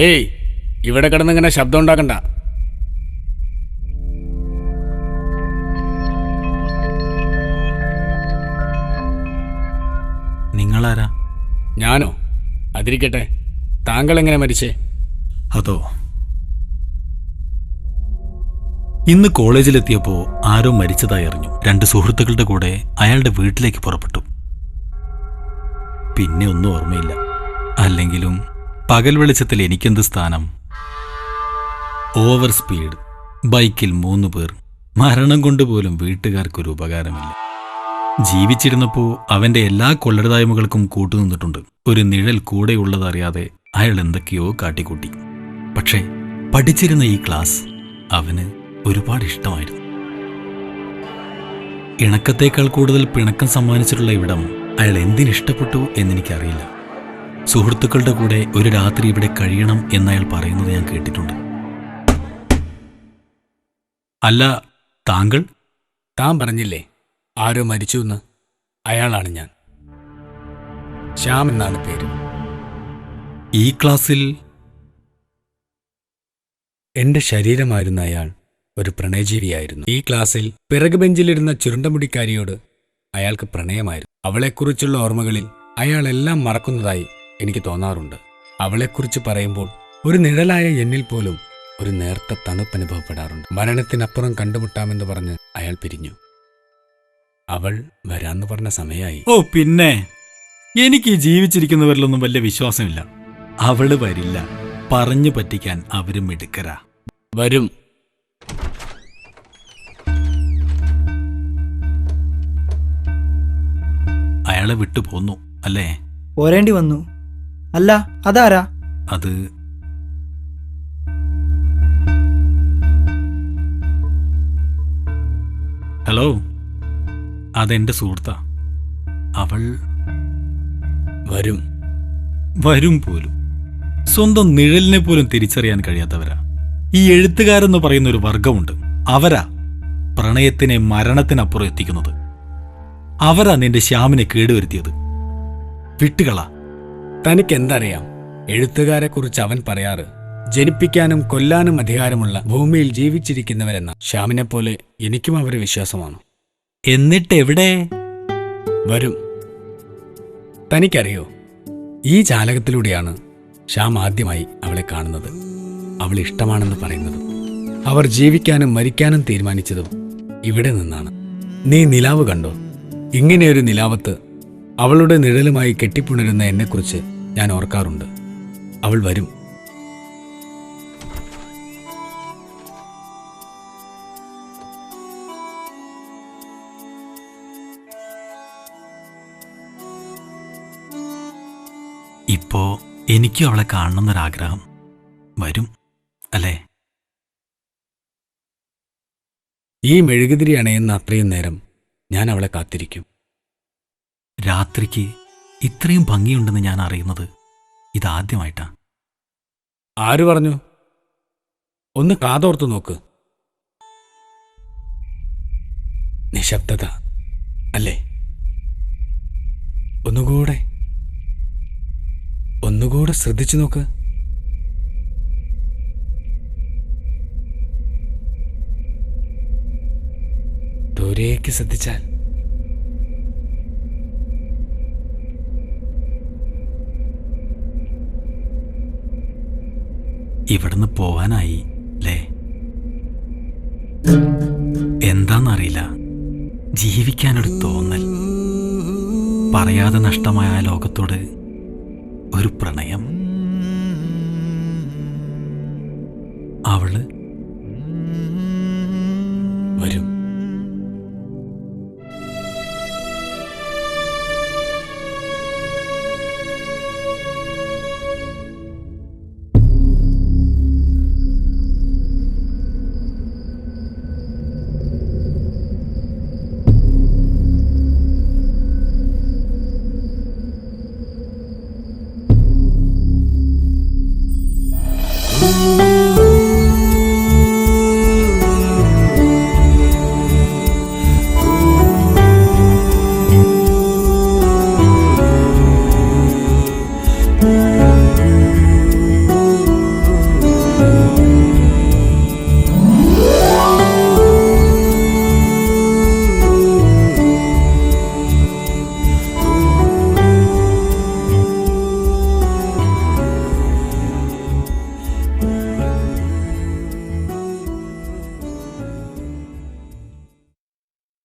ഏയ്, ഇവിടെ കിടന്നിങ്ങനെ ശബ്ദം ഉണ്ടാക്കണ്ട. നിങ്ങളാരാ? ഞാനോ? അതിരിക്കട്ടെ, താങ്കൾ എങ്ങനെ മരിച്ചേ? അതോ, ഇന്ന് കോളേജിലെത്തിയപ്പോ ആരോ മരിച്ചതായി അറിഞ്ഞു. 2 സുഹൃത്തുക്കളുടെ കൂടെ അയാളുടെ വീട്ടിലേക്ക് പുറപ്പെട്ടു. പിന്നെ ഒന്നും ഓർമ്മയില്ല. അല്ലെങ്കിലും പകൽ വെളിച്ചത്തിൽ എനിക്കെന്ത് സ്ഥാനം? ഓവർ സ്പീഡ്, ബൈക്കിൽ 3 പേർ, മരണം കൊണ്ടുപോലും വീട്ടുകാർക്കൊരു ഉപകാരമില്ല. ജീവിച്ചിരുന്നപ്പോ അവന്റെ എല്ലാ കൊള്ളരുതായ്മകൾക്കും കൂട്ടുനിന്നിട്ടുണ്ട്. ഒരു നിഴൽ കൂടെയുള്ളതറിയാതെ അയാൾ എന്തൊക്കെയോ കാട്ടിക്കൂട്ടി. പക്ഷേ പഠിച്ചിരുന്ന ഈ ക്ലാസ് അവന് ഒരുപാട് ഇഷ്ടമായിരുന്നു. ഇണക്കത്തേക്കാൾ കൂടുതൽ പിണക്കം സമ്മാനിച്ചിട്ടുള്ള ഇവിടം അയാൾ എന്തിനിഷ്ടപ്പെട്ടു എന്നെനിക്കറിയില്ല. സുഹൃത്തുക്കളുടെ കൂടെ ഒരു രാത്രി ഇവിടെ കഴിയണം എന്നയാൾ പറയുന്നത് ഞാൻ കേട്ടിട്ടുണ്ട്. അല്ല, താങ്കൾ? താൻ പറഞ്ഞില്ലേ ആരോ മരിച്ചു എന്ന്? അയാളാണ് ഞാൻ. ശ്യാം എന്നാണ് പേര്. ഈ ക്ലാസ്സിൽ എന്റെ ശരീരമായിരുന്ന അയാൾ ഒരു പ്രണയജീവിയായിരുന്നു. ഈ ക്ലാസ്സിൽ പിറകു ബെഞ്ചിലിരുന്ന ചുരുണ്ടമുടിക്കാരിയോട് അയാൾക്ക് പ്രണയമായിരുന്നു. അവളെക്കുറിച്ചുള്ള ഓർമ്മകളിൽ അയാൾ എല്ലാം മറക്കുന്നതായി എനിക്ക് തോന്നാറുണ്ട്. അവളെക്കുറിച്ച് പറയുമ്പോൾ ഒരു നിഴലായ എന്നിൽ പോലും ഒരു നേർത്ത തണുപ്പ് അനുഭവപ്പെടാറുണ്ട്. മരണത്തിനപ്പുറം കണ്ടുമുട്ടാമെന്ന് പറഞ്ഞ് അയാൾ പിരിഞ്ഞു. അവൾ വരാന്ന് പറഞ്ഞ സമയമായി. ഓ പിന്നെ, എനിക്ക് ഈ ജീവിച്ചിരിക്കുന്നവരിലൊന്നും വലിയ വിശ്വാസമില്ല. അവള് വരില്ല. പറഞ്ഞു പറ്റിക്കാൻ അവരും മിടുക്കരാ. വരും. അയാളെ വിട്ടു പോന്നു അല്ലേ? പോരേണ്ടി വന്നു. അല്ല, അതാരാ? അത് ഹലോ, അതെന്റെ സുഹൃത്താ. അവൾ വരും. വരും പോലും. സ്വന്തം നിഴലിനെ പോലും തിരിച്ചറിയാൻ കഴിയാത്തവരാ. ഈ എഴുത്തുകാരെന്ന് പറയുന്ന ഒരു വർഗമുണ്ട്. അവരാ പ്രണയത്തിനെ മരണത്തിനപ്പുറം എത്തിക്കുന്നത്. അവരാ നിന്റെ ശ്യാമിനെ കേടുവരുത്തിയത്. വിട്ടുകളാ. തനിക്കെന്തറിയാം? എഴുത്തുകാരെക്കുറിച്ച് അവൻ പറയാറ് ജനിപ്പിക്കാനും കൊല്ലാനും അധികാരമുള്ള ഭൂമിയിൽ ജീവിച്ചിരിക്കുന്നവരെന്ന. ശ്യാമിനെ പോലെ എനിക്കും അവരെ വിശ്വാസമാണ്. എന്നിട്ട് എവിടെ? വരും. തനിക്കറിയോ, ഈ ജാലകത്തിലൂടെയാണ് ശ്യാം ആദ്യമായി അവളെ കാണുന്നത്, അവൾ ഇഷ്ടമാണെന്ന് പറയുന്നതും. അവർ ജീവിക്കാനും മരിക്കാനും തീരുമാനിച്ചതും ഇവിടെ നിന്നാണ്. നീ നിലാവ് കണ്ടോ? ഇങ്ങനെയൊരു നിലാവത്ത് അവളുടെ നിഴലുമായി കെട്ടിപ്പുണരുന്ന എന്നെക്കുറിച്ച് ഞാൻ ഓർക്കാറുണ്ട്. അവൾ വരും. ഇപ്പോ എനിക്കും അവളെ കാണണമെന്നൊരാഗ്രഹം. വരും അല്ലേ? ഈ മെഴുകുതിരി അണയുന്ന അത്രയും നേരം ഞാൻ അവളെ കാത്തിരിക്കും. രാത്രിക്ക് ഇത്രയും ഭംഗിയുണ്ടെന്ന് ഞാൻ അറിയുന്നത് ഇതാദ്യമായിട്ടാ. ആര് പറഞ്ഞു? ഒന്ന് കാതോർത്തു നോക്ക്. നിശബ്ദത അല്ലേ? ഒന്നുകൂടെ ശ്രദ്ധിച്ചു നോക്ക്. ദൂരേക്ക് ശ്രദ്ധിച്ചാൽ ഇവിടുന്ന് പോവാനായി അല്ലേ? എന്താന്നറിയില്ല, ജീവിക്കാനൊരു തോന്നൽ. പറയാതെ നഷ്ടമായ ആ ലോകത്തോട് ഒരു പ്രണയം.